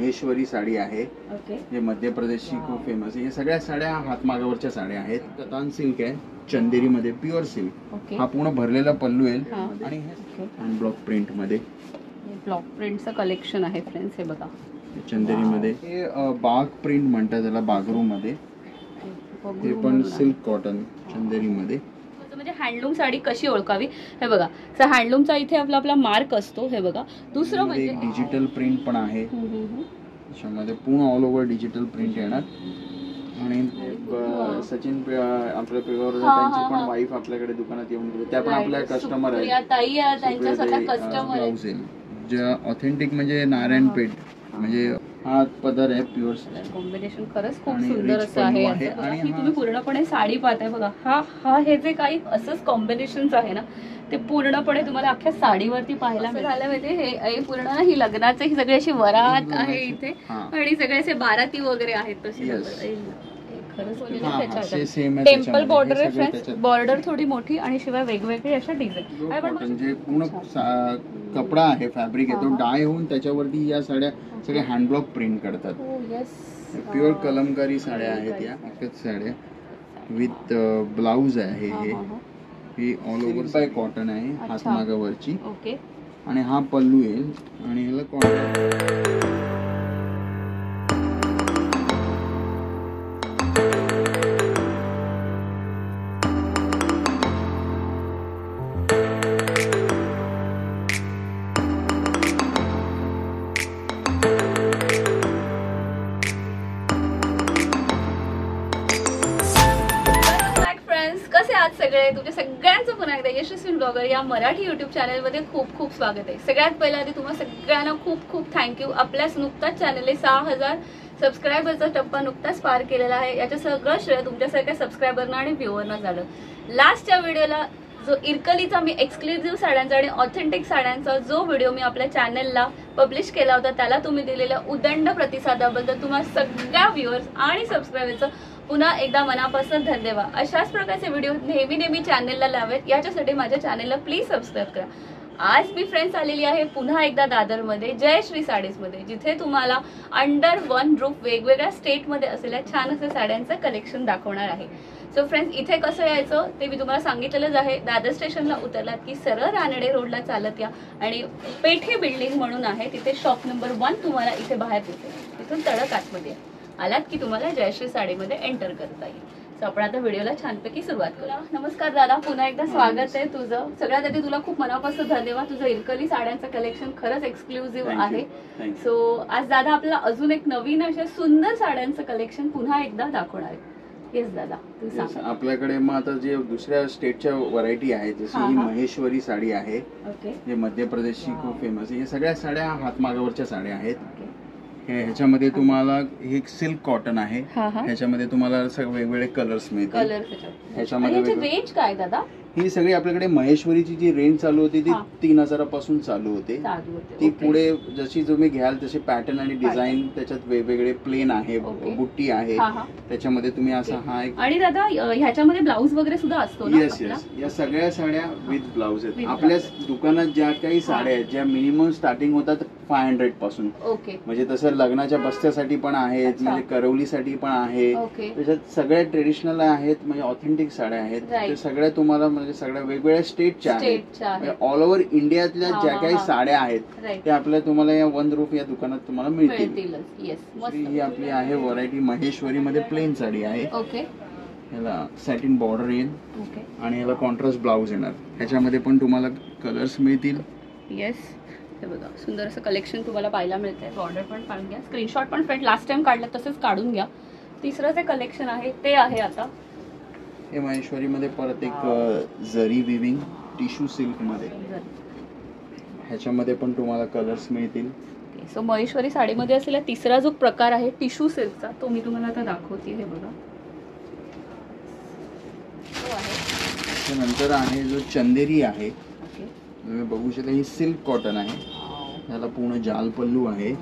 महेश्वरी साडी आहे, ओके जे मध्य प्रदेशची खूप फेमस आहे. हे सगळ्या साड्या हातमागावरच्या साड्या आहेत. कतान सिल्क आहे, चंदेरी मध्ये प्युअर सिल्क. ओके हा पूर्ण भरलेला पल्लू येईल हा. आणि ओके. हँड ब्लॉक प्रिंट मध्ये ब्लॉक प्रिंटचं कलेक्शन आहे फ्रेंड्स, हे बघा. चंदेरी मध्ये. हे बाग प्रिंट म्हणतात त्याला, बागरू मध्ये. हे पण सिल्क कॉटन चंदेरी मध्ये. म्हणजे हँडलूम साडी कशी ओळखावी हे बघा. तर हँडलूमचा इथे आपला मार्क असतो, हे बघा. दुसरं म्हणजे डिजिटल प्रिंट पण आहे, त्याच्यामध्ये पूर्ण ऑल ओव्हर डिजिटल प्रिंट येणार. आणि सचिन आपल्या पेगावर त्यांची पण वाईफ आपल्याकडे दुकानात येऊन गेली, त्या पण आपल्या कस्टमर आहेत. ताई आहे, त्यांच्या स्वतः कस्टमर आहेत. जे ऑथेंटिक म्हणजे नारायण पेठ, म्हणजे हा पदर आहे प्युअर. कॉम्बिनेशन खरंच खूप सुंदर असं आहे. आणि तुम्ही पूर्णपणे साडी पाहताय बघा. हा हे जे काही असंच कॉम्बिनेशन आहे ना, ते पूर्णपणे तुम्हाला अख्ख्या साडीवरती पाहायला मिळालं. म्हणजे हे पूर्ण ना, ही लग्नाचे ही सगळी अशी वरात आहे इथे, आणि सगळे असे बाराती वगैरे आहेत तशी. टेम्पल बॉर्डर आहे फ्रेंड्स, बॉर्डर थोडी मोठी आणि शिवाय वेगवेगळे अशा डिझाईन. म्हणजे पूर्ण कपडा आहे, फॅब्रिक आहे, तो डाय होऊन त्याच्यावरती या साड्या सगळ्या हँडब्लॉक प्रिंट करतात. प्युअर कलमकारी साड्या आहेत या, एकच साड्या विथ ब्लाउज आहे. ही ऑल ओव्हर बाय कॉटन आहे, हातमागावरची. ओके. आणि हा पल्लू येईल आणि ह्याला कॉटन. सगळे तुमच्या सगळ्यांचं पुन्हा एकदा यशस्वी ब्लॉगर या मराठी युट्यूब चॅनल मध्ये खूप खूप स्वागत आहे. सगळ्यात पहिला आधी तुम्हाला सगळ्यांना खूप खूप थँक्यू. आपल्याच नुकताच चॅनलने 6000 सबस्क्रायबरचा टप्पा नुकताच पार केलेला आहे. याचं सगळं श्रेय तुमच्यासारख्या सबस्क्रायबरना आणि व्ह्युअरना झालं. लास्टच्या व्हिडिओला जो इरकलीचा मी एक्सक्लुझिव्ह साड्यांचा आणि ऑथेंटिक साड्यांचा जो व्हिडिओ मी आपल्या चॅनलला पब्लिश केला होता, त्याला तुम्ही दिलेल्या उदंड प्रतिसादाबद्दल तुम्हाला सगळ्या व्ह्युअर्स आणि सबस्क्रायबरचं पुन्हा एकदा मनापासून धन्यवाद. अशाच प्रकारचे व्हिडिओ नेहमी चॅनलला लावेत, याच्यासाठी माझ्या चॅनलला प्लीज सबस्क्राईब करा. आज मी फ्रेंड्स आलेली आहे पुन्हा एकदा दादरमध्ये जयश्री साडीज मध्ये, जिथे तुम्हाला अंडर वन रूफ वेगवेगळ्या स्टेटमध्ये असलेल्या छान असे साड्यांचं कलेक्शन दाखवणार आहे. सो फ्रेंड्स, इथे कसं यायचं ते मी तुम्हाला सांगितलेलंच आहे. दादर स्टेशनला उतरलात की सरळ रानडे रोडला चालत या आणि पेठे बिल्डिंग म्हणून आहे, तिथे शॉप नंबर 1 तुम्हाला इथे बाहेर दिसते. तिथून तडक आतमध्ये आलात की तुम्हाला जयश्री साडीमध्ये एंटर करता येईल. सो आपण आता व्हिडिओला छानपैकी सुरुवात करूया. नमस्कार दादा, पुन्हा एकदा स्वागत आहे तुझं. सगळ्यात आधी तुला खूप मनापासून धन्यवाद. तुझं इरकली साड्यांचं कलेक्शन खरंच एक्सक्लुझिव्ह आहे. सो आज दादा आपल्याला अजून एक नवीन अशा सुंदर साड्यांचं कलेक्शन पुन्हा एकदा दाखवणार आहे. येस दादा, तू सांग. आपल्याकडे मग आता जे दुसऱ्या स्टेटच्या व्हरायटी आहेत, जशी ही महेश्वरी साडी आहे, जे मध्य प्रदेशची खूप फेमस आहे. हे सगळ्या साड्या हातमागावरच्या साड्या आहेत. ह्याच्यामध्ये तुम्हाला हे सिल्क कॉटन आहे, ह्याच्यामध्ये तुम्हाला वेगवेगळे कलर्स मिळतील. ह्याच्यामध्ये रेंज काय दादा? ही सगळी आपल्याकडे महेश्वरीची जी रेंज चालू होती ती 3000 पासून चालू होते. ती पुढे जशी तुम्ही घ्याल तसे पॅटर्न आणि डिझाईन त्याच्यात वेगवेगळे प्लेन आहे, बुट्टी आहे, त्याच्यामध्ये तुम्ही असा हा एक. आणि दादा ह्याच्यामध्ये ब्लाऊज वगैरे सुद्धा असतो ना? येस येस, या सगळ्या साड्या विथ ब्लाऊज आहेत. आपल्या दुकानात ज्या काही साड्या आहेत, ज्या मिनिमम स्टार्टिंग होतात 500 पासून, म्हणजे तसं लग्नाच्या बस्त्यासाठी पण आहेत, म्हणजे करवलीसाठी पण आहे, त्याच्यात सगळ्या ट्रेडिशनल आहेत, म्हणजे ऑथेंटिक साड्या आहेत. ते सगळ्या तुम्हाला म्हणजे सगळ्या वेगवेगळ्या स्टेटच्या आहेत. ऑल ओव्हर इंडियातल्या ज्या काही साड्या आहेत त्या आपल्या तुम्हाला या वन रूफ या दुकानात तुम्हाला मिळतील. ही आपली आहे व्हरायटी महेश्वरी मध्ये प्लेन साडी आहे. ह्याला सॅटिन बॉर्डर येईल आणि ह्याला कॉन्ट्रास्ट ब्लाऊज येणार. ह्याच्यामध्ये पण तुम्हाला कलर्स मिळतील. येस, हे बघा सुंदर असं कलेक्शन तुम्हाला पाहायला मिळतंय. बॉर्डर पण काढून घ्या, स्क्रीनशॉट पण फ्रेंड लास्ट टाइम काढलं तसंच काढून घ्या. तिसरं जे कलेक्शन आहे ते आहे आता हे महेश्वरी मध्ये परत एक जरी विविंग टिश्यू सिल्क मध्ये, ह्याच्यामध्ये पण तुम्हाला कलर्स मिळतील. सो महेश्वरी साडीमध्ये असलेला तिसरा जो प्रकार आहे टिश्यू सिल्कचा, तो मी तुम्हाला आता दाखवते. हे बघा, नंतर आहे जो चंदेरी आहे, तुम्ही बघू शकता. ही सिल्क कॉटन आहे, ह्याला पूर्ण जाल पल्लू आहे.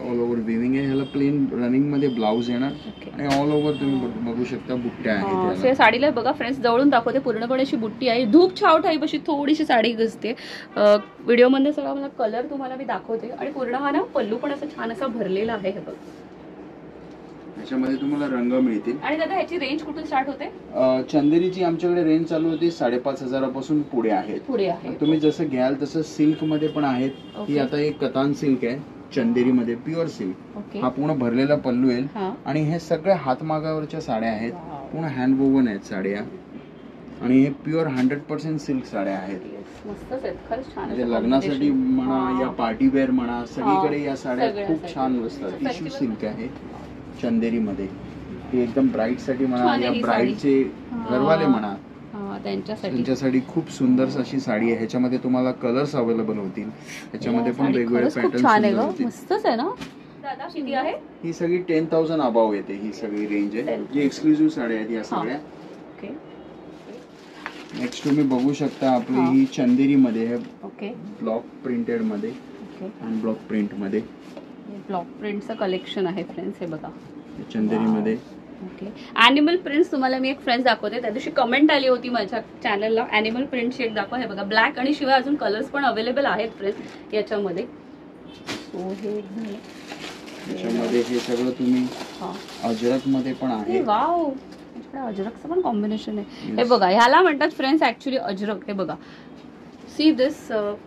ऑल ओव्हर विविंग आहे. ह्याला प्लेन रनिंग मध्ये ब्लाउज येणार आणि ऑल ओव्हर तुम्ही बघू शकता बुट्ट्या आहेत. साडीला बघा फ्रेंड्स, जवळून दाखवते, पूर्णपणे अशी बुट्टी आहे. धूप छाव टाईप अशी थोडीशी साडी दिसते. व्हिडिओ मध्ये सगळा मला कलर तुम्हाला मी दाखवते. आणि पूर्ण हा ना पल्लू पण असं छान असा भरलेला आहे. हे बघ, याच्यामध्ये तुम्हाला रंग मिळतील. आणि दादा ह्याची रेंज कुठून स्टार्ट होते? चंदेरीची आमच्याकडे रेंज चालू होती 5,500 पासून पुढे आहे. तुम्ही जसं घ्याल तसं सिल्क मध्ये पण आहेत. ही आता एक कतान सिल्क आहे चंदेरी मध्ये, प्युअर सिल्क. हा पूर्ण भरलेला पल्लू येईल. आणि हे सगळे हातमागावरच्या साड्या आहेत, पूर्ण हँड वोवन आहेत साड्या. आणि हे प्युअर 100% सिल्क साड्या आहेत. म्हणजे लग्नासाठी म्हणा या पार्टी वेअर म्हणा, सगळीकडे या साड्या खूप छान बसतात. टिश्यू सिल्क आहे चंदेरी मध्ये. ही एकदम ब्राईड साठी म्हणा या ब्राईडचे घरवाले म्हणा त्यांच्यासाठी खूप सुंदर अशी साडी आहे. ह्याच्यामध्ये तुम्हाला कलर्स अवेलेबल होतील. ह्याच्यामध्ये पण वेगवेगळे पॅटर्न आहे. ही सगळी 10,000 अबाव येते. ही सगळी रेंज आहे, जी एक्सक्लुझिव्ह साड्या आहेत या सगळ्या. नेक्स्ट तुम्ही बघू शकता आपली ही चंदेरी मध्ये आहे, ब्लॉक प्रिंटेड मध्ये आणि ब्लॉक प्रिंट मध्ये. ब्लॉक प्रिंटचं कलेक्शन आहे फ्रेंड्स. हे बघा चंदेरी मध्ये. ओके, ॲनिमल प्रिंट्स तुम्हाला मी एक फ्रेंड्स दाखवते. त्या दिवशी कमेंट आली होती माझ्या चॅनलला, ॲनिमल प्रिंटची एक दाखवा. हे बघा ब्लॅक आणि शिवाय अजून कलर्स पण अवेलेबल आहेत फ्रेंड्स याच्यामध्ये. सो हे याच्यामध्ये हे सगळं तुम्ही अजरक मध्ये पण आहे. वाव, अजरकचं पण कॉम्बिनेशन आहे. हे बघा, ह्याला म्हणतात फ्रेंड्स ऍक्च्युली अजरक. हे बघा, सी दिस.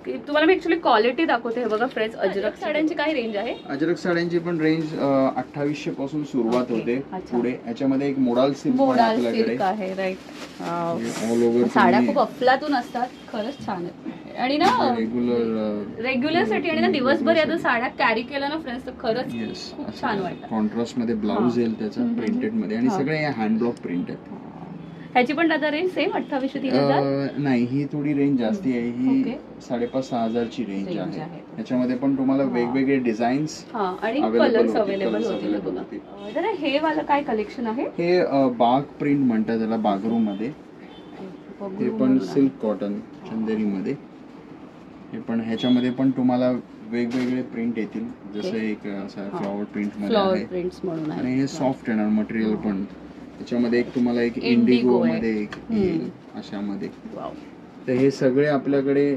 तुम्हाला मी ऍक्च्युली क्वालिटी दाखवते. हे बघा फ्रेंड्स, अजरक साड्यांची काय रेंज आहे? अजरक साड्यांची पण रेंज 2800 पासून सुरुवात होते पुढे. याच्यामध्ये एक मोडाल सिल्क आहे. राईट, ऑल ओव्हर साड्या खूप अफलातून असतात, खरंच छान आहेत. आणि ना रेग्युलर साठी आणि ना दिवसभर या साड्या कॅरी केल्या ना फ्रेंड्स तर खरंच खूप छान वाटतं. कॉन्ट्रास्ट मध्ये ब्लाउज येईल त्याचा प्रिंटेड मध्ये. आणि सगळे हँड ब्लॉक प्रिंट आहेत. ह्याची पण दादा रेंज सेम 2800-3000? नाही, ही थोडी रेंज जास्ती आहे. ही 5,500-6,000 ची रेंज आहे. याच्यामध्ये पण तुम्हाला वेगवेगळे डिझाईन्स आणि कलर्स अवेलेबल होतील. हे वाला काय कलेक्शन आहे? हे बाग प्रिंट म्हणतात त्याला, बागरू मध्ये. हे पण सिल्क कॉटन चंदेरी मध्ये. हे पण ह्याच्यामध्ये पण तुम्हाला वेगवेगळे प्रिंट येतील. जसं एक असा फ्लॉवर प्रिंट मध्ये आहे. आणि हे सॉफ्ट येणार मटेरियल पण. त्याच्यामध्ये एक तुम्हाला एक इंडिगो मध्ये एक येईल अशामध्ये. तर हे सगळे आपल्याकडे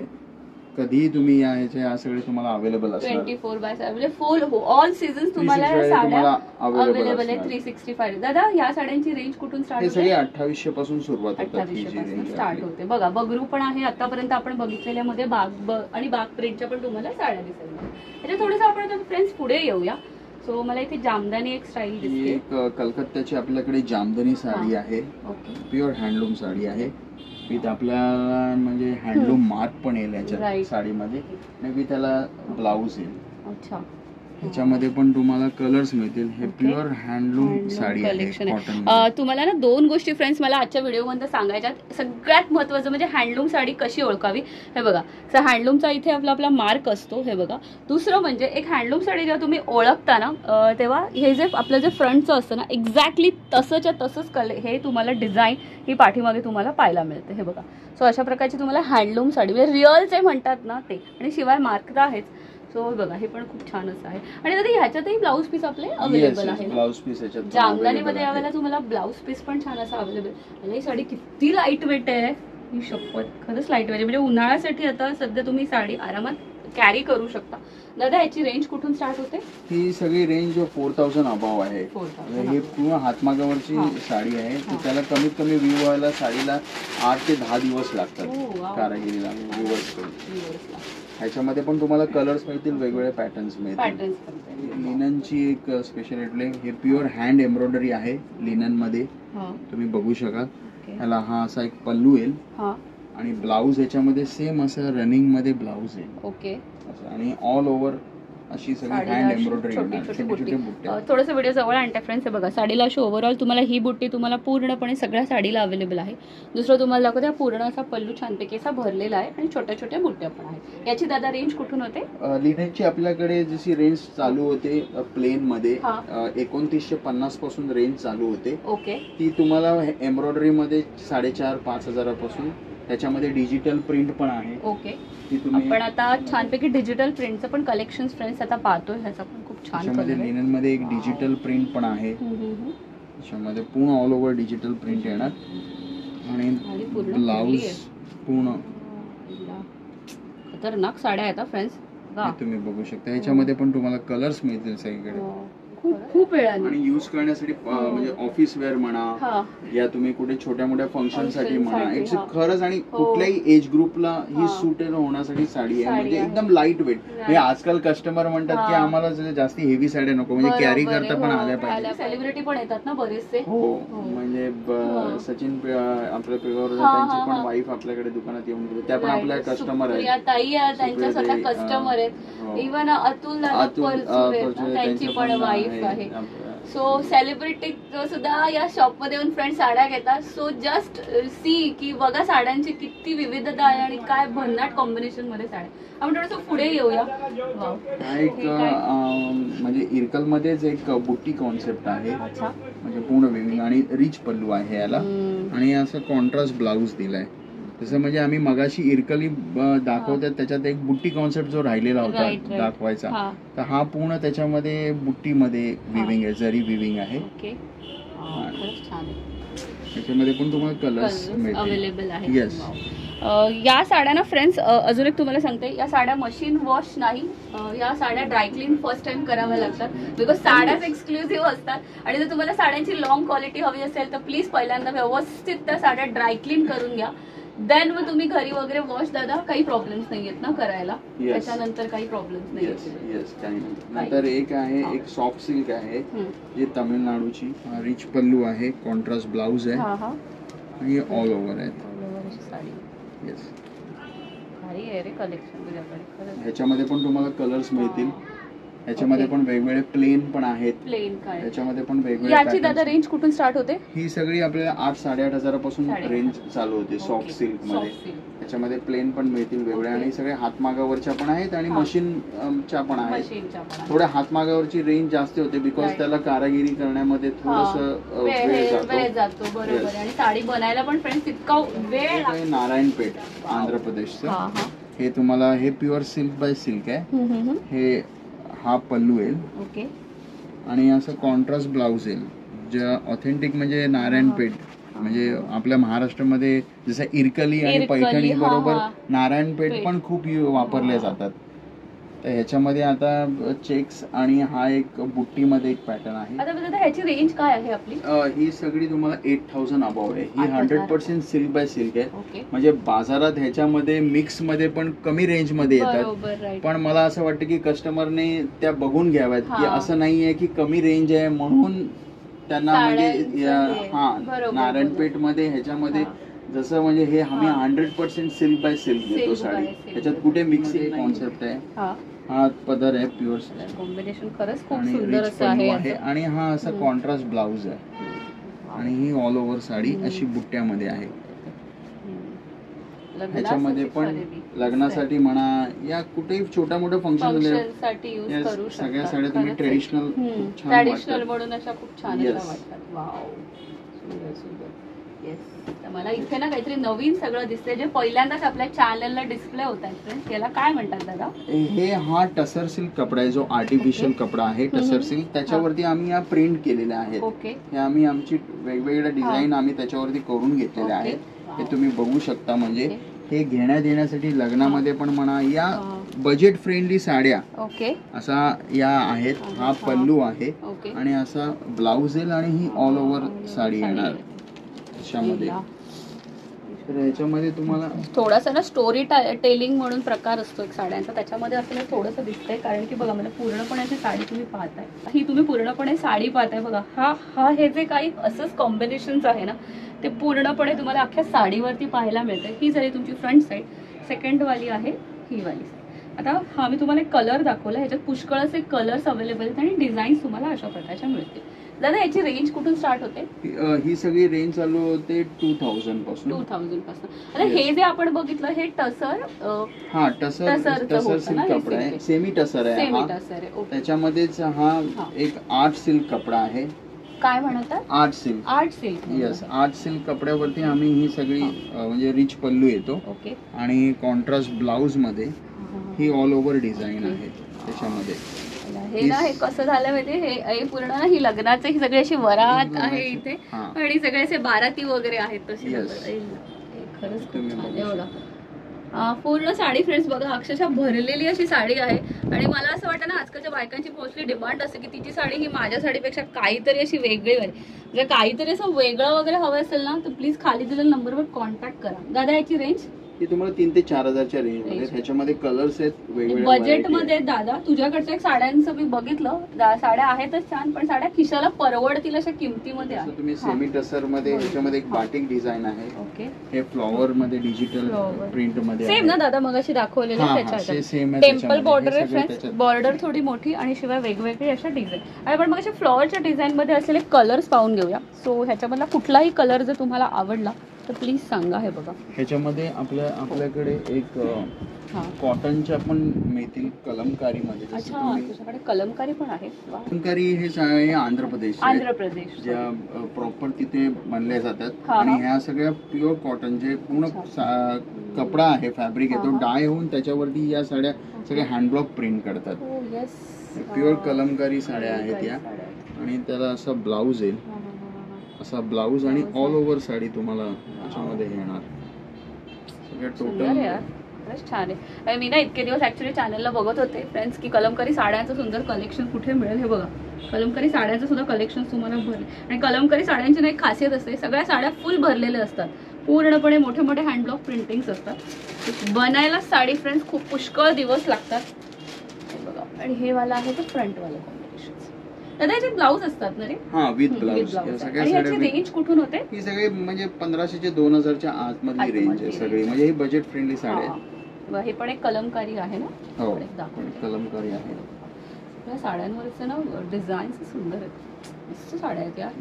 कधीही तुम्ही या सगळे तुम्हाला अवेलेबल असतात. 24/7 फुल ऑल सीझन्स तुम्हाला साड्या अवेलेबल आहे. 365. दादा या साड्यांची रेंज कुठून स्टार्ट होते? हे सगळे 2800 पासून सुरुवात होते. 2800 पासून स्टार्ट होते. बघा, बगरू पण आहे. आतापर्यंत आपण बघितलेल्या मध्ये बाग आणि बाग प्रिंटच्या पण तुम्हाला साड्या दिसेल. त्याच्या थोडंसं आपण फ्रेंड्स पुढे येऊया. सो मला इथे जामदानी एक स्टाईल दिसते. एक कलकत्त्याची आपल्याकडे जामदानी साडी आहे. प्युअर हँडलूम साडी आहे. विथ आपल्याला म्हणजे हँडलूम मार्क पण येईल याच्या साडीमध्ये. आणि विथ त्याला ब्लाऊज येईल. अच्छा, ह्याच्यामध्ये पण तुम्हाला कलर्स मिळतील. हे प्युअर हँडलूम साडी आहे. तुम्हाला ना दोन गोष्टी फ्रेंड्स मला आजच्या व्हिडिओमध्ये सांगायच्यात. सगळ्यात महत्त्वाचं म्हणजे हँडलूम साडी कशी ओळखावी. हे बघा, हँडलूमचा इथे आपला मार्क असतो. हे बघा. दुसरं म्हणजे एक हँडलूम साडी जेव्हा तुम्ही ओळखता ना तेव्हा हे जे आपलं जे फ्रंटचं असतं ना एक्झॅक्टली तसंच्या तसंच हे तुम्हाला डिझाईन ही पाठीमागे तुम्हाला पाहायला मिळते. हे बघा. सो अशा प्रकारची तुम्हाला हँडलूम साडी म्हणजे रिअलचे म्हणतात ना ते. आणि शिवाय मार्क तर आहेच. सो बघा, हे पण खूप छान असं आहे. आणि दादा ह्याच्यातही ब्लाऊज पीस आपले अवेलेबल आहे. ब्लाऊज पीस जामदानी मध्ये यावेळेला तुम्हाला ब्लाऊज पीस पण छान असं अवेलेबल. आणि ही साडी किती लाईट वेट आहे. ही शपथ, खरंच लाईट वेट आहे. म्हणजे उन्हाळ्यासाठी आता सध्या तुम्ही साडी आरामात कॅरी करू शकता. दादा याची रेंज कुठून स्टार्ट होते? ही सगळी रेंज 4,000 अबाव आहे. ही पूर्ण हातमागावरची साडी आहे. त्याला कमीत कमी व्यू व्हायला साडीला 8 ते 10 दिवस लागतात कारागिरीला व्ह्यूअर्स करून. ह्याच्यामध्ये पण तुम्हाला कलर्स मिळतील, वेगवेगळे पॅटर्न्स मिळतील. लिननची एक स्पेशालिटी, हे प्युअर हँड एम्ब्रॉयडरी आहे लिनन मध्ये. तुम्ही बघू शकाल. ह्याला हा असा एक पल्लू येईल आणि ब्लाऊज याच्यामध्ये सेम असं रनिंग मध्ये ब्लाऊज येईल. ओके. आणि ऑल ओव्हर अशी सगळी हँड एम्ब्रॉयडरी. थोडंसं व्हिडिओ जवळ आणते फ्रेंड्स. हे बघा, साडीला अशी ओव्हरऑल तुम्हाला ही बुट्टी तुम्हाला पूर्णपणे सगळ्या साडीला अवेलेबल आहे. दुसरं तुम्हाला दाखवते, पूर्ण असा पल्लू छानपैकी असा भरलेला आहे आणि छोट्या छोट्या बुट्ट्या पण आहेत. याची दादा रेंज कुठून होते? लिननची आपल्याकडे जशी रेंज चालू होते प्लेन मध्ये 2950 पासून रेंज चालू होते. ओके. ती तुम्हाला एम्ब्रॉयडरी मध्ये 4,500-5,000 पासून. त्याच्यामध्ये डिजिटल प्रिंट पण आहे. ओके. आपण आता छानपैकी डिजिटल प्रिंटचं पण कलेक्शन फ्रेंड्स आता पाहतोय. ह्याचा पण खूप छान त्याच्यामध्ये कलर आहे. लिनन मध्ये एक डिजिटल प्रिंट पण आहे. त्याच्यामध्ये पूर्ण ऑल ओव्हर डिजिटल प्रिंट येणार आणि पूर्ण ब्लाउज पूर्ण खतरनाक साड्या आहेत फ्रेंड्स. हे तुम्ही बघू शकता. ह्याच्यामध्ये पण तुम्हाला कलर्स मिळतील सगळीकडे. खूप वेळाने आणि यूज करण्यासाठी म्हणजे ऑफिस वेअर म्हणा या तुम्ही कुठे छोट्या मोठ्या फंक्शन साठी म्हणा, इट्स खरंच आणि कुठल्याही एज ग्रुपला ही सुटेड होण्यासाठी साडी आहे. म्हणजे एकदम लाईट वेट. हे आजकाल कस्टमर म्हणतात की आम्हाला जास्त हेवी साड्या नको, म्हणजे कॅरी करता पण आल्या पाहिजे. सेलिब्रिटी पण येतात ना बरेचसे. हो, म्हणजे सचिन आपल्या पेगावर त्यांची पण वाईफ आपल्याकडे दुकानात येऊन गेली, त्या पण आपल्या कस्टमर आहेत. ताई त्यांच्या स्वतः कस्टमर आहेत. इव्हन अतुल त्यांची पण वाईफ आहे. सो सेलिब्रिटी सुद्धा या शॉप मध्ये येऊन फ्रेंड साड्या घेतात. सो जस्ट सी की बघा साड्यांची किती विविधता आहे आणि काय भन्नाट कॉम्बिनेशन मध्ये साड्या. आपण थोडंसं पुढे येऊया. एक म्हणजे इरकल मध्येच एक बुट्टी कॉन्सेप्ट आहे, म्हणजे पूर्ण विविंग आणि रिच पल्लू आहे याला आणि असं कॉन्ट्रास्ट ब्लाऊज दिलाय. तसं म्हणजे आम्ही मगाशी इरकली दाखवतात त्याच्यात एक बुट्टी कॉन्सेप्ट जो राहिलेला होता दाखवायचा, तर हा पूर्ण त्याच्यामध्ये बुट्टीमध्ये विविंग आहे, जरी विविंग आहे. त्याच्यामध्ये पण तुम्हाला कलर्स अवेलेबल आहे. येस. या साड्या ना फ्रेंड्स अजून एक तुम्हाला सांगते, या साड्या मशीन वॉश नाही, या साड्या ड्रायक्लीन फर्स्ट टाइम कराव्या लागतात. बिकॉज साड्याच एक्सक्लुझिव्ह असतात आणि जर तुम्हाला साड्यांची लॉंग क्वालिटी हवी असेल तर प्लीज पहिल्यांदा व्यवस्थित त्या साड्या ड्रायक्लीन करून घ्या. देन मग तुम्ही घरी वगैरे वॉश दादा काही प्रॉब्लेम्स नाही आहेत ना करायला, त्याच्यानंतर काही प्रॉब्लेम्स नाही. येस, काही नाही. नंतर एक आहे एक सॉफ्ट सिल्क आहे जे तामिळनाडूची, रिच पल्लू आहे, कॉन्ट्रास्ट ब्लाऊज आहे आणि ऑल ओव्हर आहे साडी. येस. भारी आहे रे कलेक्शन तुझ्याकडे. ह्याच्यामध्ये पण तुम्हाला कलर्स मिळतील. ह्याच्यामध्ये पण वेगवेगळे प्लेन पण आहेत. प्लेन काय ह्याच्यामध्ये पण वेगवेगळे. याची दादा रेंज कुठून स्टार्ट होते? ही सगळी आपल्याला 8-8.5 हजारापासून रेंज चालू होते सॉफ्ट सिल्क मध्ये. त्याच्यामध्ये प्लेन पण मिळतील वेगवेगळे आणि सगळे हातमागावरच्या पण आहेत आणि मशीनच्या पण आहेत. थोड्या हातमागावरची रेंज जास्त होते बिकॉज त्याला कारागिरी करण्यामध्ये थोडस वेळ जातो. बरोबर. आणि साडी बनायला पण फ्रेंड्स इतका वेळ लागतो. नारायणपेठ आंध्र प्रदेशचं हे तुम्हाला हे प्युअर सिल्क बाय सिल्क आहे. हे हा पल्लू येईल. ओके. आणि असं कॉन्ट्रास्ट ब्लाऊज येईल जे ऑथेंटिक म्हणजे नारायणपेठ, म्हणजे आपल्या महाराष्ट्रामध्ये जसं इरकली आणि पैठणी बरोबर नारायणपेठ पण खूप वापरले जातात. तर ह्याच्यामध्ये आता चेक्स आणि हा एक बुट्टीमध्ये एक पॅटर्न आहे. आता ह्याची रेंज काय आहे आपली? ही सगळी तुम्हाला 8,000 अबाव आहे. ही 100% सिल्क बाय सिल्क आहे. म्हणजे बाजारात ह्याच्यामध्ये मिक्स मध्ये पण कमी रेंज मध्ये येतात, पण मला असं वाटतं की कस्टमरने त्या बघून घ्याव्यात की असं नाहीये की कमी रेंज आहे म्हणून त्यांना म्हणजे नारायणपेठ मध्ये ह्याच्यामध्ये जसं म्हणजे हे आम्ही 100% सिल्क बाय सिल्क देतो साडी. त्याच्यात कुठे मिक्सिंग कॉन्सेप्ट आहे. हा पदर आहे प्युअर कॉम्बिनेशन खरंच खूप सुंदर असं आहे. आणि हा असा कॉन्ट्रास्ट ब्लाऊज आहे आणि ही ऑल ओव्हर साडी अशी बुट्ट्यामध्ये आहे. ह्याच्यामध्ये पण लग्नासाठी म्हणा या कुठेही छोट्या मोठ्या फंक्शन सगळ्या साड्या तुम्ही ट्रेडिशनल म्हणून अशा खूप छान वाटतात. वाव, सुंदर सुंदर. मला इथे ना काहीतरी नवीन सगळं दिसतंय जे पहिल्यांदाच आपल्या चॅनलला डिस्प्ले होत आहे फ्रेंड्स. याला काय म्हणतात दादा? हा टसर सिल्क कपडा आहे जो आर्टिफिशियल कपडा आहे. टसर सिल्क त्याच्यावरती आम्ही या प्रिंट केलेल्या आहेत. हे आम्ही आमची वेगवेगळ्या डिझाईन आम्ही त्याच्यावरती करून घेतलेल्या आहेत. हे तुम्ही बघू शकता. म्हणजे हे घेण्यात येण्यासाठी लग्नामध्ये पण म्हणा या बजेट फ्रेंडली साड्या असा या आहेत. हा पल्लू आहे आणि असा ब्लाऊज येईल आणि ही ऑल ओव्हर साडी येणार त्याच्यामध्ये. तर ह्याच्यामध्ये तुम्हाला थोडासा ना स्टोरी टेलिंग म्हणून प्रकार असतो एक साड्यांचा, त्याच्यामध्ये आपल्याला थोडंसं दिसतंय. कारण की बघा मला पूर्णपणे अशी साडी तुम्ही पाहताय, ही तुम्ही पूर्णपणे साडी पाहताय बघा. हा हे जे काही असंच कॉम्बिनेशन्स आहे ना ते पूर्णपणे तुम्हाला अख्ख्या साडीवरती पाहायला मिळतंय. ही झाली तुमची फ्रंट साईड. सेकंड वाली आहे ही वाली साईड. आता हा मी तुम्हाला एक कलर दाखवला, ह्याच्यात पुष्कळ असे कलर्स अवेलेबल आहेत आणि डिझाईन्स तुम्हाला अशा प्रकारच्या मिळतील. दादा याची रेंज कुठून स्टार्ट होते? ही सगळी रेंज चालू होते 2000 पासून. 2000 पासून. आता हे जे आपण बघितलं हे टसर टसर सिल्क कपडा आहे. सेमी टसर आहे. त्याच्यामध्येच हा एक आर्ट सिल्क कपडा आहे. काय म्हणतात? Art silk. Yes, art silk कपड्यावरती आम्ही ही सगळी म्हणजे रिच पल्लू येतो आणि कॉन्ट्रास्ट ब्लाऊज मध्ये ही ऑल ओव्हर डिझाईन आहे त्याच्यामध्ये. हे ना हे कसं झालं माहिती, हे पूर्ण ना ही लग्नाचं ही सगळी अशी वरात आहे इथे आणि सगळे असे बाराती वगैरे आहेत तसे. खरंच खूप छान आहे बघा. पूर्ण साडी फ्रेंड्स बघा, अक्षरशः भरलेली अशी साडी आहे. आणि मला असं वाटतं ना, आजकालच्या बायकांची मोस्टली डिमांड असते की तिची साडी ही माझ्या साडीपेक्षा काहीतरी अशी वेगळी आहे. जर काहीतरी असं वेगळं वगैरे हवं असेल ना, तर प्लीज खाली दिलेल्या नंबरवर कॉन्टॅक्ट करा. दादा याची रेंज ती तुम्हाला 3 ते 4,000च्या रेंज मध्ये. ह्याच्यामध्ये कलर्स आहेत वेगवेगळे, बजेट मध्ये. दादा तुझ्याकडच्या एक साड्यांचं मी बघितलं, साड्या आहेतच छान, पण साड्या खिशाला परवडतील अशा किमतीमध्ये आहे. तुम्ही सेमी टसर मध्ये ह्याच्यामध्ये एक बाटिक डिझाईन आहे. ओके, हे फ्लॉवर मध्ये डिजिटल प्रिंट मध्ये सेम ना दादा मगाशी दाखवलेलं त्याच्यात. टेम्पल बॉर्डर आहे फ्रेंड्स, बॉर्डर थोडी मोठी आणि शिवाय वेगवेगळे अशा डिझाईन. आणि आपण मग फ्लॉवरच्या डिझाईन मध्ये असलेले कलर्स पाहून घेऊया. सो ह्याच्यामधला कुठलाही कलर जर तुम्हाला आवडला तर प्लीज सांगा. हे बघा, ह्याच्यामध्ये आपल्याकडे एक कॉटनच्या पण मिळतील कलमकारी मध्ये. अच्छा, तुझ्याकडे कलमकारी पण आहे. कलमकारी हे आंध्र प्रदेश ज्या प्रॉपर तिथे बनल्या जातात. आणि ह्या सगळ्या प्युअर कॉटन, जे पूर्ण कपडा आहे, फॅब्रिक आहे, तो डाय होऊन त्याच्यावरती या साड्या सगळ्या हँडब्लॉक प्रिंट करतात. प्युअर कलमकारी साड्या आहेत या. आणि त्याला असा ब्लाऊज येईल, असा ब्लाऊज आणि ऑल ओव्हर साडी तुम्हाला त्याच्यामध्ये येणार. सगळ्या टोटल छान आहे. मी ना इतके दिवस ऍक्च्युली चॅनलला बघत होते फ्रेंड्स की कलमकारी साड्यांचं सुंदर कलेक्शन कुठे मिळेल. हे बघा, कलमकारी साड्यांचं सुद्धा कलेक्शन तुम्हाला भरले. आणि कलमकारी साड्यांची ना एक खासियत असते, सगळ्या साड्या फुल भरलेल्या असतात, पूर्णपणे मोठे मोठे हँडब्लॉक प्रिंटिंग्स असतात. बनायला साडी फ्रेंड्स खूप पुष्कळ दिवस लागतात. हे बघा, आणि हे वाला आहे तो फ्रंट वाला कॉम्बिनेशन. दादा याचे ब्लाऊज असतात ना रे? हा, विथ ब्लाऊज. रेंज कुठून होते? ही सगळे म्हणजे 1500 ते 2000च्या आतमधली रेंज आहे सगळी. म्हणजे ही बजेट फ्रेंडली साडी आहे. हे पण एक कलमकारी आहे ना? हो, कलमकारी आहे. या साड्यांवरच ना डिझाईन सुंदर आहेत, मस्त साड्या आहेत यार.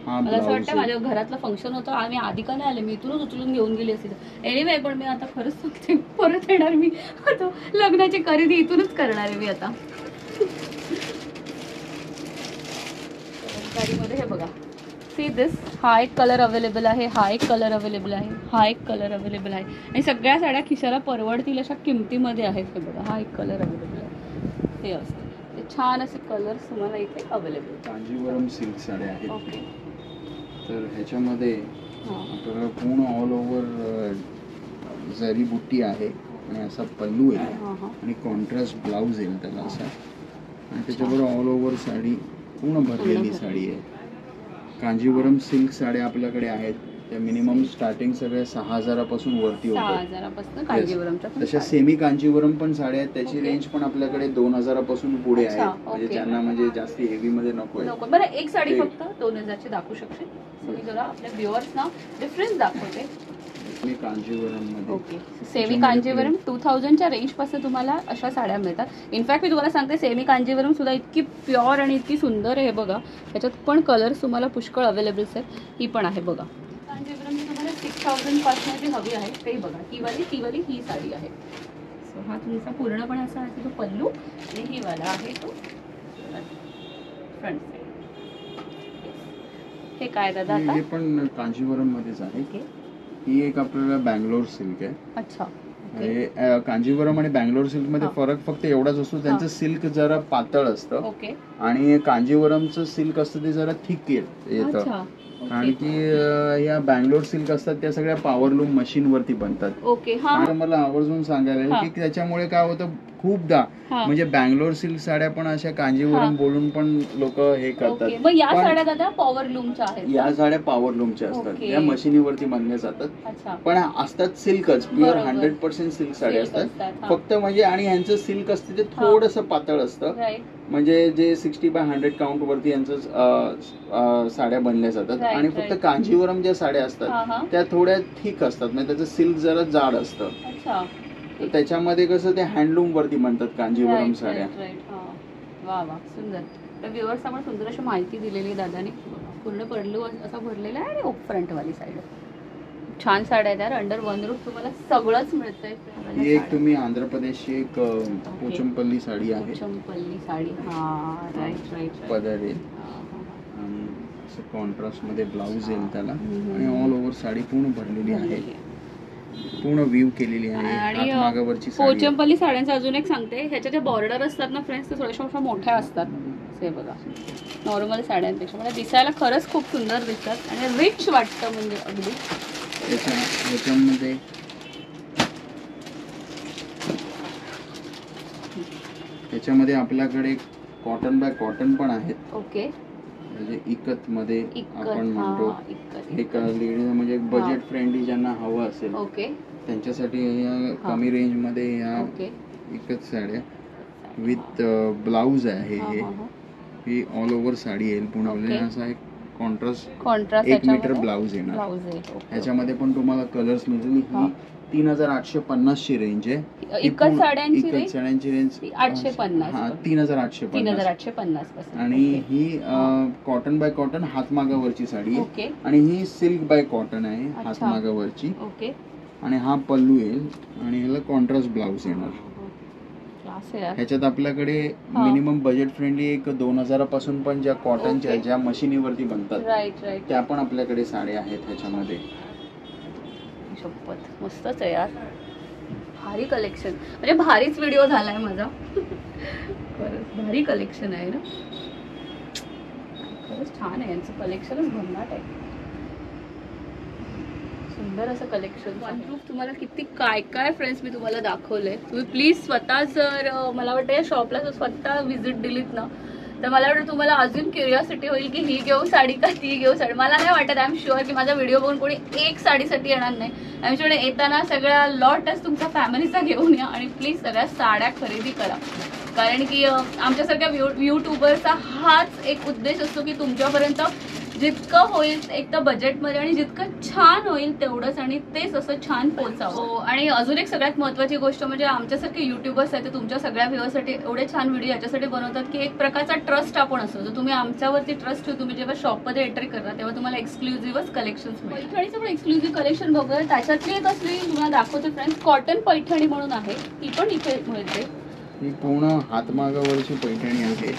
मला असं वाटतं माझ्या घरातलं फंक्शन होतं, आम्ही आधी का नाही आले, मी इथूनच उचलून घेऊन गेली असते. एनिवे, पण मी आता खरंच सांगते, परत येणार मी. लग्नाची खरेदी इथूनच करणार आहे मी आता. मध्ये हे बघा, सी दिस, हा एक कलर अवेलेबल आहे, हा एक कलर अवेलेबल आहे, हा एक कलर अवेलेबल आहे. आणि सगळ्या साड्या खिशाला परवडतील अशा किमतीमध्ये आहेत. हे बघा, हा एक कलर अवेलेबल आहे. हे असते छान असे कलर्स तुम्हाला इथे अवेलेबल. कांजीवरम सिल्क साड्या आहेत. ओके, तर ह्याच्यामध्ये आपल्याला पूर्ण ऑल ओव्हर जरी बुट्टी आहे आणि असा पल्लू आहे आणि कॉन्ट्रास्ट ब्लाऊज येईल त्याला असा. आणि त्याच्याबरोबर ऑल ओव्हर साडी पूर्ण भरलेली साडी आहे. कांजीवरम सिल्क साड्या आपल्याकडे आहेत, त्या मिनिमम स्टार्टिंग सगळ्या 6000 पासून वरती होतात. तशा सेमी कांजीवरम पण साड्या आहेत, त्याची रेंज पण आपल्याकडे 2000 पासून पुढे आहे. म्हणजे ज्यांना म्हणजे जास्त हेवी मध्ये नको. बरं, एक साडी फक्त 2000 ची दाखवू शकशील? मी जरा आपल्या व्ह्युअर्सना डिफरन्स दाखवते. कांजीवरम मध्ये, ओके, सेमी कांजीवरम 2000च्या रेंज पासून तुम्हाला अशा साड्या मिळतात. इनफॅक्ट मी तुम्हाला सांगते, सेमी कांजीवरम सुद्धा इतकी प्युअर आणि इतकी सुंदर आहे. बघा, त्याच्यात पण कलर्स तुम्हाला पुष्कळ अवेलेबल आहेत. ही पण आहे बघा, कांजीवरम तुम्हाला 6000 पासून जी हवी आहे ते बघा. ती वाली ही साडी आहे. सो हा तुमचा पूर्णपणे असा आहे तो पल्लू, आणि ही वाला आहे तो फ्रंट. हे काय दादा? हे पण कांजीवरम मध्येच आहे. ही एक आपल्याला बँगलोर सिल्क आहे. अच्छा, कांजीवरम आणि बँगलोर सिल्क मध्ये फरक फक्त एवढाच असतो, त्यांचं सिल्क जरा पातळ असतं आणि कांजीवरमचं सिल्क असतं ते जरा थिक येतं. कारण की या बँगलोर सिल्क असतात त्या सगळ्या पॉवरलूम मशीन वरती बनतात. ओके, मला आवर्जून सांगायला की त्याच्यामुळे काय होतं, खूपदा म्हणजे बँगलोर सिल्क साड्या पण अशा कांजीवरम बोलून पण लोक हे करतात. या साड्या दादा पॉवरलूमच्या आहेत? या साड्या पॉवरलूमच्या असतात, या मशिनीवरती बनल्या जातात, पण असतात सिल्कच, प्युअर 100% सिल्क साड्या असतात फक्त. म्हणजे आणि यांचं सिल्क असतं ते थोडंसं पातळ असतं, म्हणजे जे 60/100 काउंट वरती यांचं साड्या बनल्या जातात. आणि फक्त कांजीवरम ज्या साड्या असतात त्या थोड्या थिक असतात, म्हणजे त्याचं सिल्क जरा जाड असतं. त्याच्यामध्ये कसं ते हँडलूम वरती म्हणतात कांजीवरम साड्या. वा वा, सुंदर. तर व्ह्युअर्सना पण सुंदर अशी माहिती दिलेली दादाने. पूर्ण पडलू असा भरलेला आहे आणि फ्रंट वाली साईड छान साड्या आहेत यार. अंडर वन रूफ तुम्हाला सगळंच मिळतंय. ही एक तुम्ही आंध्र प्रदेशची एक पोचमपल्ली साडी आहे. पोचमपल्ली साडी, हा, राईट राईट. पदर येईल, कॉन्ट्रास्ट मध्ये ब्लाऊज येईल त्याला, आणि ऑल ओव्हर साडी पूर्ण भरलेली आहे. पूर्ण व्ह्यू केलेली आहे आणि हातमागावरची साडी. पोचमपल्ली साड्यांचं अजून एक सांगते, ह्याच्या ज्या बॉर्डर असतात ना फ्रेंड्स ते थोड्याशा मोठ्या असतात. हे बघा नॉर्मल साड्यांपेक्षा मला दिसायला खरंच खूप सुंदर दिसतात आणि रिच वाटतं म्हणजे अगदी. त्याच्यामध्ये आपल्याकडे कॉटन बाय कॉटन पण आहेत. ओके. म्हणजे इकत मध्ये आपण म्हणतो एक लेडीज म्हणजे बजेट फ्रेंडली ज्यांना हवं असेल ओके त्यांच्यासाठी कमी रेंज मध्ये ह्या इकत साड्या विथ ब्लाउज आहे. ही ऑल ओव्हर साडी येईल पूर्ण असा एक कॉन्ट्रास्ट 1 मीटर ब्लाउज येणार. ह्याच्यामध्ये पण तुम्हाला कलर्स मिळतील. ही 3850 ची रेंज आहे. इकत साड्यांची रेंज 850. 3850 आणि ही कॉटन बाय कॉटन हातमागावरची साडी आहे आणि ही सिल्क बाय कॉटन आहे हातमागावरची. आणि हा पल्लू येईल आणि ह्याला कॉन्ट्रास्ट ब्लाउज येणार. ह्याच्यात आपल्याकडे मिनिमम बजेट फ्रेंडली एक 2000 पासून पण ज्या कॉटनच्या ज्या मशिनीवरती बनतात त्या पण आपल्याकडे साड्या आहेत ह्याच्यामध्ये. मस्तच आहे यार, भारी कलेक्शन. म्हणजे भारीच व्हिडिओ झालाय माझा. भारी कलेक्शन आहे ना, खरंच छान आहे यांचं कलेक्शनच भन्नाट आहे. सुंदर असं कलेक्शन. तुम्हाला किती काय काय फ्रेंड्स मी तुम्हाला दाखवलंय. तुम्ही प्लीज स्वतः जर मला वाटतं या शॉपला जर स्वतः व्हिजिट दिलीत ना तर मला वाटतं तुम्हाला अजून क्युरिओसिटी होईल की ही घेऊ साडी का ती घेऊ साडी. मला नाही वाटत, आय एम शुअर की माझा व्हिडिओ बघून कोणी एक साडीसाठी येणार नाही. आय एम शुअर येताना सगळ्या लॉटच तुमच्या फॅमिलीचा घेऊन या आणि प्लीज सगळ्या साड्या खरेदी करा. कारण की आमच्यासारख्या यूट्यूबरचा हाच एक उद्देश असतो की तुमच्यापर्यंत जितकं होईल एक तर बजेटमध्ये आणि जितकं छान होईल तेवढंच आणि तेच असं छान पोहोचावं. आणि अजून एक सगळ्यात महत्त्वाची गोष्ट म्हणजे आमच्यासारखे युट्यूबर्स आहेत ते तुमच्या सगळ्या व्ह्यूअर्ससाठी एवढे छान व्हिडिओ याच्यासाठी बनवतात की एक प्रकारचा ट्रस्ट आपण असतो. जर तुम्ही आमच्यावरती ट्रस्ट ठेवून तुम्ही जेव्हा शॉपमध्ये एंट्री करता तेव्हा तुम्हाला एक्सक्लुझिव्हच कलेक्शन्स मिळेल. पैठणीचं पण एक्सक्लुझिव्ह कलेक्शन बघूया. त्याच्यातली एक असली तुम्हाला दाखवते फ्रेंड्स, कॉटन पैठणी म्हणून आहे, ती पण इथे मिळते. ही पूर्ण हातमागावरची पैठणी आहे,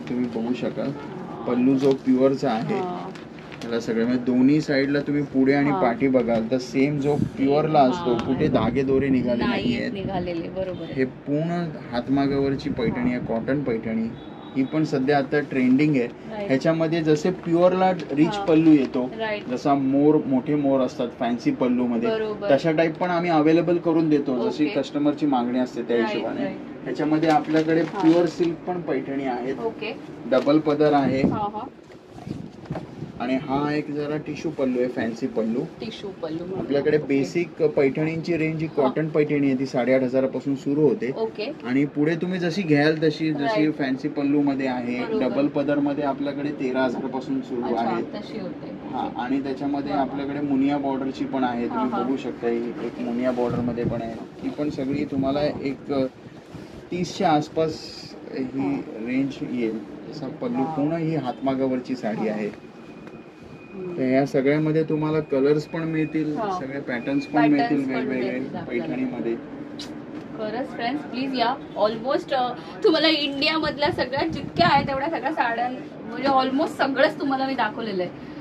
तुम्ही बघू शकाल. पल्लू जो प्युअरचा आहे त्याला सगळ्या दोन्ही साईडला तुम्ही पुढे आणि पाठी बघाल तर सेम जो प्युअरला असतो कुठे धागे दोरे निघाले नाहीये. बरोबर. हे पूर्ण हातमागावरची पैठणी आहे, कॉटन पैठणी. ही पण सध्या आता ट्रेंडिंग आहे. ह्याच्यामध्ये जसे प्युअरला रिच पल्लू येतो, जसा मोठे मोर असतात फॅन्सी पल्लू मध्ये, तशा टाईप पण आम्ही अवेलेबल करून देतो जशी कस्टमरची मागणी असते त्या हिशोबाने. ह्याच्यामध्ये आपल्याकडे प्युअर सिल्क पण पैठणी आहेत, डबल पदर आहे आणि हा एक जरा टिश्यू पल्लू आहे, फॅन्सी पल्लू. आपल्याकडे बेसिक पैठणींची रेंज ही कॉटन पैठणी आहे ती 8500 पासून सुरू होते आणि पुढे तुम्ही जशी घ्याल तशी जशी फॅन्सी पल्लू मध्ये आहे, डबल पदर मध्ये आपल्याकडे 13000 पासून सुरू आहे. हा आणि त्याच्यामध्ये आपल्याकडे मुनिया बॉर्डरची पण आहे, तुम्ही बघू शकता. ही एक मुनिया बॉर्डर मध्ये पण आहे. ही पण सगळी तुम्हाला एक 30च्या आसपास ही रेंज येईल. जसा पल्लू पूर्ण ही हातमागावरची साडी आहे. या सगळ्यामध्ये तुम्हाला कलर्स पण मिळतील, सगळे पॅटर्न्स पण मिळतील वेगवेगळे पैठणीमध्ये. खरंच फ्रेंड्स प्लीज या. ऑलमोस्ट तुम्हाला इंडिया मधल्या सगळ्या जितक्या आहेत तेवढ्या सगळ्या साड्या म्हणजे ऑलमोस्ट सगळंच तुम्हाला मी दाखवलेलं आहे.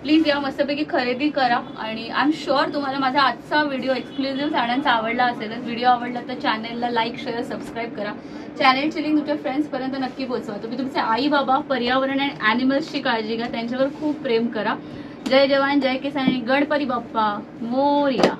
प्लीज या, मस्तपैकी खरेदी करा आणि आय एम शुअर तुम्हाला माझा आजचा व्हिडिओ एक्सक्लुझिव्ह साड्यांचा आवडला असेलच. व्हिडिओ आवडला तर चॅनेलला लाईक शेअर सबस्क्राईब करा. चॅनेलची लिंक तुमच्या फ्रेंड्सपर्यंत नक्की पोहोचवा. तुम्ही तुमचे आई बाबा, पर्यावरण आणि ॲनिमल्सची काळजी घ्या, त्यांच्यावर खूप प्रेम करा. जय जवान जय किसान आणि गणपती बाप्पा मोरया.